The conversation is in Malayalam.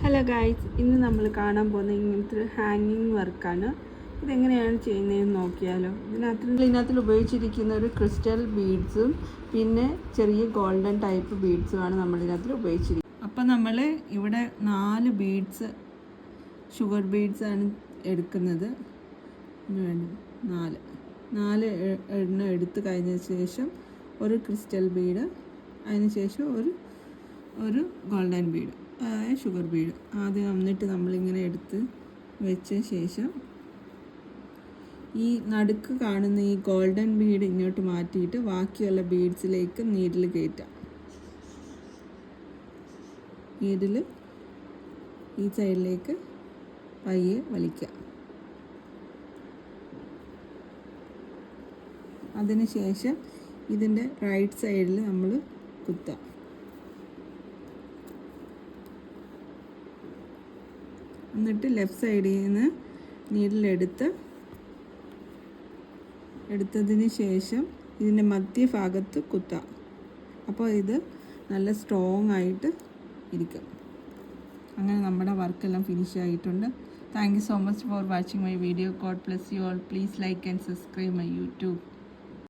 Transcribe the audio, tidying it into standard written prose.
ഹലോ ഗൈസ്, ഇന്ന് നമ്മൾ കാണാൻ പോകുന്ന ഇങ്ങനത്തെ ഒരു ഹാങ്ങിങ് വർക്കാണ്. ഇതെങ്ങനെയാണ് ചെയ്യുന്നതെന്ന് നോക്കിയാലോ. ഇതിനകത്തിൽ ഉപയോഗിച്ചിരിക്കുന്ന ഒരു ക്രിസ്റ്റൽ ബീഡ്സും പിന്നെ ചെറിയ ഗോൾഡൻ ടൈപ്പ് ബീഡ്സുമാണ് നമ്മളിതിനകത്തിൽ ഉപയോഗിച്ചിരിക്കുന്നത്. അപ്പം നമ്മൾ ഇവിടെ 4 ബീഡ്സ് ഷുഗർ ബീഡ്സാണ് എടുക്കുന്നത്. നാല് എണ്ണം എടുത്ത് കഴിഞ്ഞ ശേഷം ഒരു ക്രിസ്റ്റൽ ബീഡ്, അതിന് ശേഷം ഒരു ഗോൾഡൻ ബീഡ്, ഷുഗർ ബീഡ് ആദ്യം വന്നിട്ട് നമ്മളിങ്ങനെ എടുത്ത് വെച്ച ശേഷം ഈ നടുക്ക് കാണുന്ന ഈ ഗോൾഡൻ ബീഡ് ഇങ്ങോട്ട് മാറ്റിയിട്ട് ബാക്കിയുള്ള ബീഡ്സിലേക്ക് നീഡിൽ കയറ്റാം. നീഡിൽ ഈ സൈഡിലേക്ക് പയ്യെ വലിക്കാം. അതിനുശേഷം ഇതിൻ്റെ റൈറ്റ് സൈഡിൽ നമ്മൾ കുത്താം. എന്നിട്ട് ലെഫ്റ്റ് സൈഡിൽ നിന്ന് എടുത്തതിന് ശേഷം ഇതിൻ്റെ മധ്യഭാഗത്ത് കുത്താം. അപ്പോൾ ഇത് നല്ല സ്ട്രോങ് ആയിട്ട് ഇരിക്കും. അങ്ങനെ നമ്മുടെ വർക്കെല്ലാം ഫിനിഷ് ആയിട്ടുണ്ട്. Thank you so much for watching my video. God bless you all. Please like and subscribe my YouTube.